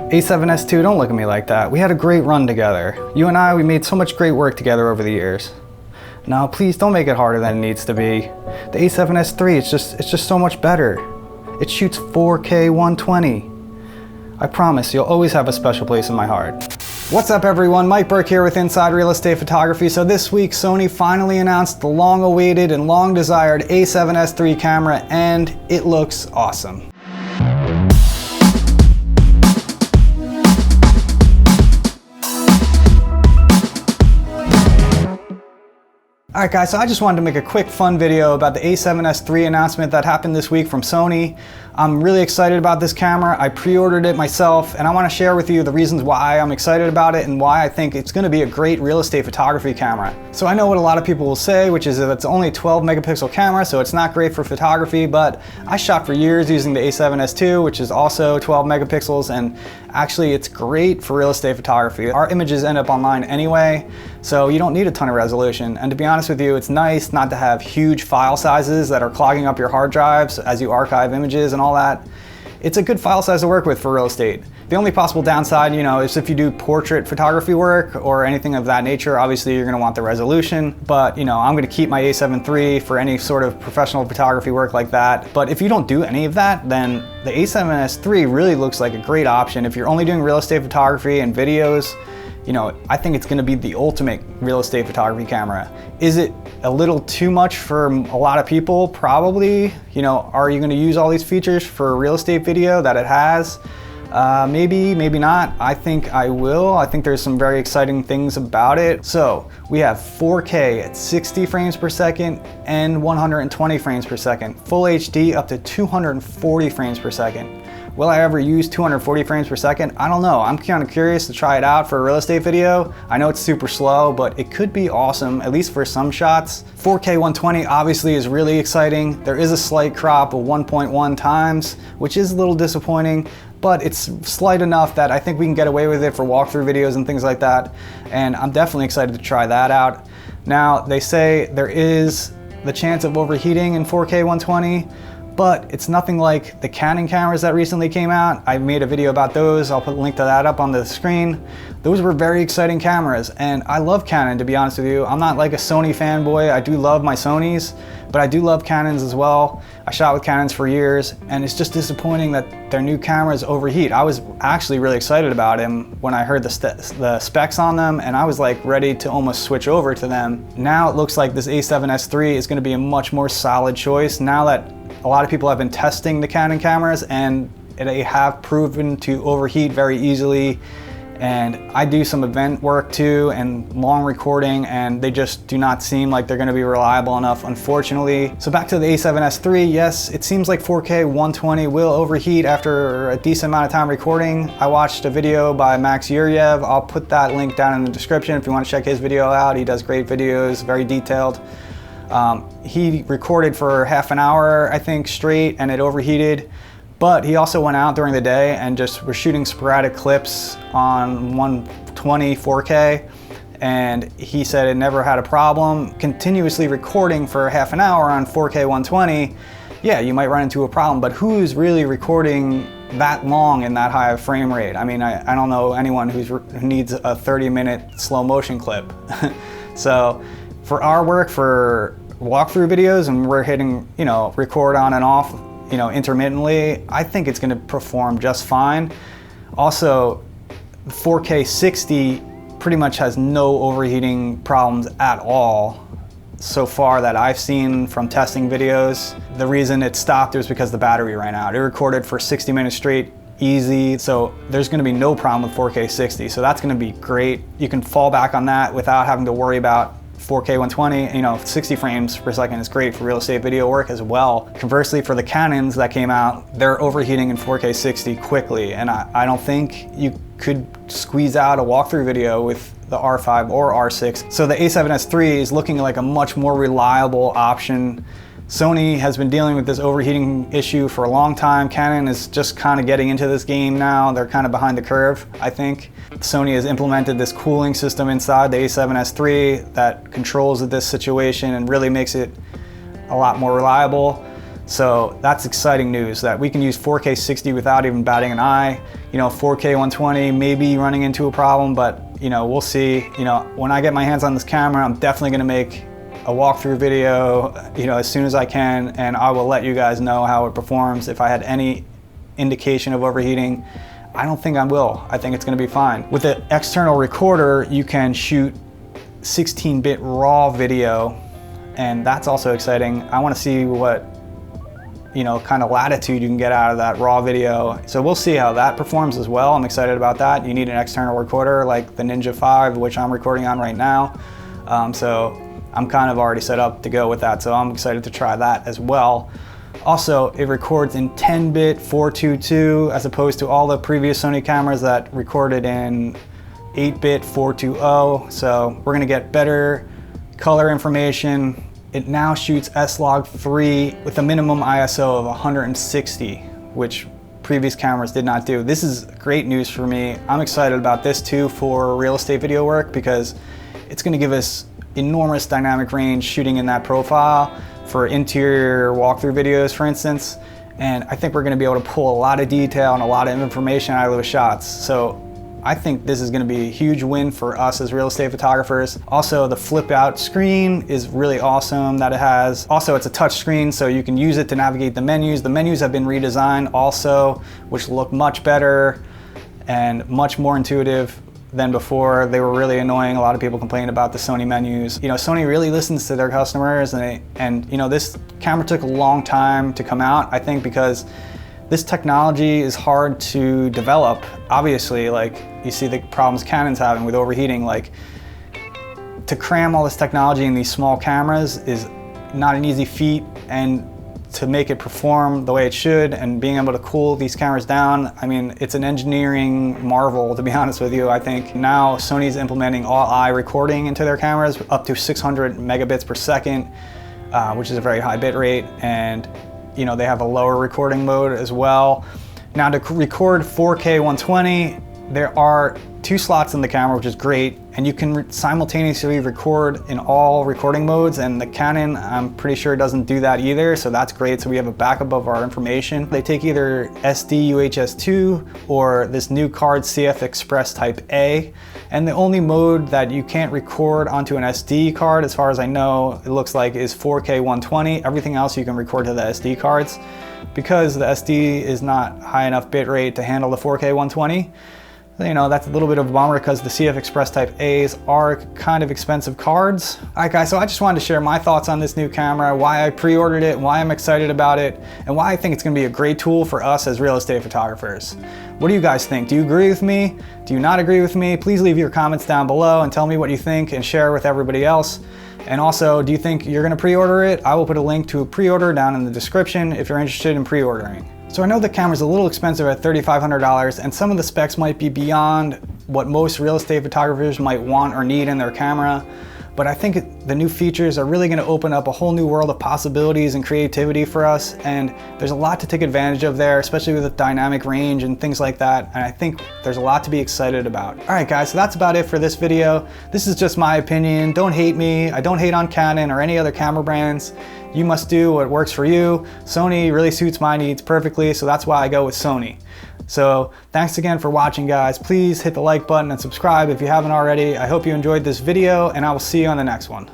A7S II, don't look at me like that. We had a great run together. You and I, we made so much great work together over the years. Now, please don't make it harder than it needs to be. The A7S III, it's just so much better. It shoots 4K 120. I promise you'll always have a special place in my heart. What's up everyone, Mike Burke here with Inside Real Estate Photography. So this week, Sony finally announced the long-awaited and long-desired A7S III camera, and it looks awesome. Alright guys, so I just wanted to make a quick fun video about the A7S III announcement that happened this week from Sony. I'm really excited about this camera. I pre-ordered it myself, and I want to share with you the reasons why I'm excited about it and why I think it's going to be a great real estate photography camera. So I know what a lot of people will say, which is that it's only a 12 megapixel camera, so it's not great for photography, but I shot for years using the A7S II, which is also 12 megapixels, and actually it's great for real estate photography. Our images end up online anyway, so you don't need a ton of resolution. And to be honest with you, it's nice not to have huge file sizes that are clogging up your hard drives as you archive images and all that. It's a good file size to work with for real estate. The only possible downside, is if you do portrait photography work or anything of that nature, obviously you're gonna want the resolution, but I'm gonna keep my A7 III for any sort of professional photography work like that. But if you don't do any of that, then the A7S III really looks like a great option. If you're only doing real estate photography and videos, I think it's gonna be the ultimate real estate photography camera. Is it a little too much for a lot of people? Probably. Are you gonna use all these features for a real estate video that it has? Maybe, maybe not. I think I will. I think there's some very exciting things about it. So we have 4K at 60 frames per second and 120 frames per second. Full HD up to 240 frames per second. Will I ever use 240 frames per second? I don't know. I'm kind of curious to try it out for a real estate video. I know it's super slow, but it could be awesome, at least for some shots. 4K 120 obviously is really exciting. There is a slight crop of 1.1 times, which is a little disappointing, but it's slight enough that I think we can get away with it for walkthrough videos and things like that. And I'm definitely excited to try that out. Now, they say there is the chance of overheating in 4K 120, but it's nothing like the Canon cameras that recently came out. I made a video about those. I'll put a link to that up on the screen. Those were very exciting cameras, and I love Canon, to be honest with you. I'm not like a Sony fanboy. I do love my Sonys, but I do love Canons as well. I shot with Canons for years, and it's just disappointing that their new cameras overheat. I was actually really excited about them when I heard the specs on them, and I was like ready to almost switch over to them. Now it looks like this A7S III is gonna be a much more solid choice now that a lot of people have been testing the Canon cameras and they have proven to overheat very easily. And I do some event work too and long recording, and they just do not seem like they're gonna be reliable enough, unfortunately. So back to the A7S III, yes, it seems like 4K 120 will overheat after a decent amount of time recording. I watched a video by Max Yuryev. I'll put that link down in the description if you wanna check his video out. He does great videos, very detailed. He recorded for half an hour, I think, straight, and it overheated. But he also went out during the day and just was shooting sporadic clips on 120 4K, and he said it never had a problem. Continuously recording for half an hour on 4K 120, yeah, you might run into a problem, but who's really recording that long in that high of frame rate? I mean, I don't know anyone who needs a 30-minute slow motion clip. So for our work, for walkthrough videos, and we're hitting, record on and off, intermittently, I think it's gonna perform just fine. Also, 4K 60 pretty much has no overheating problems at all so far that I've seen from testing videos. The reason it stopped was because the battery ran out. It recorded for 60 minutes straight, easy, so there's gonna be no problem with 4K 60, so that's gonna be great. You can fall back on that without having to worry about 4K 120, 60 frames per second is great for real estate video work as well. Conversely, for the Canons that came out, they're overheating in 4K 60 quickly, and I don't think you could squeeze out a walkthrough video with the R5 or R6. So the A7S III is looking like a much more reliable option. Sony has been dealing with this overheating issue for a long time. Canon is just kind of getting into this game now. They're kind of behind the curve, I think. Sony has implemented this cooling system inside the A7S III that controls this situation and really makes it a lot more reliable. So that's exciting news that we can use 4K 60 without even batting an eye. 4K 120 maybe running into a problem, but we'll see. When I get my hands on this camera, I'm definitely gonna make a walkthrough video, as soon as I can, and I will let you guys know how it performs. If I had any indication of overheating, I don't think I will. I think it's gonna be fine. With the external recorder, you can shoot 16-bit RAW video, and that's also exciting. I wanna see what kind of latitude you can get out of that raw video. So we'll see how that performs as well. I'm excited about that. You need an external recorder like the Ninja 5, which I'm recording on right now. So I'm kind of already set up to go with that. So I'm excited to try that as well. Also, it records in 10-bit 422 as opposed to all the previous Sony cameras that recorded in 8-bit 420. So we're gonna get better color information. It now shoots S-Log3 with a minimum ISO of 160, which previous cameras did not do. This is great news for me. I'm excited about this too for real estate video work because it's gonna give us enormous dynamic range shooting in that profile for interior walkthrough videos, for instance. And I think we're gonna be able to pull a lot of detail and a lot of information out of those shots. So I think this is gonna be a huge win for us as real estate photographers. Also, the flip out screen is really awesome that it has. Also, it's a touch screen, so you can use it to navigate the menus. The menus have been redesigned also, which look much better and much more intuitive than before. They were really annoying. A lot of people complained about the Sony menus. Sony really listens to their customers, and this camera took a long time to come out, I think, because this technology is hard to develop. Obviously, like you see the problems Canon's having with overheating. Like, to cram all this technology in these small cameras is not an easy feat, and to make it perform the way it should and being able to cool these cameras down, I mean, it's an engineering marvel, to be honest with you. I think now Sony's implementing all-eye recording into their cameras up to 600 megabits per second, which is a very high bit rate, and they have a lower recording mode as well. Now, to record 4K 120, there are 2 slots in the camera, which is great, and you can simultaneously record in all recording modes, and the Canon, I'm pretty sure, doesn't do that either, so that's great. So we have a backup of our information. They take either SD UHS-2 or this new card CF Express Type A, and the only mode that you can't record onto an SD card, as far as I know, it looks like, is 4K 120. Everything else you can record to the SD cards. Because the SD is not high enough bit rate to handle the 4K 120, that's a little bit of a bummer because the CF Express Type A's are kind of expensive cards. All right, guys, so I just wanted to share my thoughts on this new camera, why I pre-ordered it, why I'm excited about it, and why I think it's gonna be a great tool for us as real estate photographers. What do you guys think? Do you agree with me? Do you not agree with me? Please leave your comments down below and tell me what you think and share with everybody else. And also, do you think you're gonna pre-order it? I will put a link to a pre-order down in the description if you're interested in pre-ordering. So I know the camera's a little expensive at $3,500, and some of the specs might be beyond what most real estate photographers might want or need in their camera, but I think the new features are really gonna open up a whole new world of possibilities and creativity for us, and there's a lot to take advantage of there, especially with the dynamic range and things like that, and I think there's a lot to be excited about. All right, guys, so that's about it for this video. This is just my opinion. Don't hate me. I don't hate on Canon or any other camera brands. You must do what works for you. Sony really suits my needs perfectly, so that's why I go with Sony. So thanks again for watching, guys. Please hit the like button and subscribe if you haven't already. I hope you enjoyed this video, and I will see you on the next one.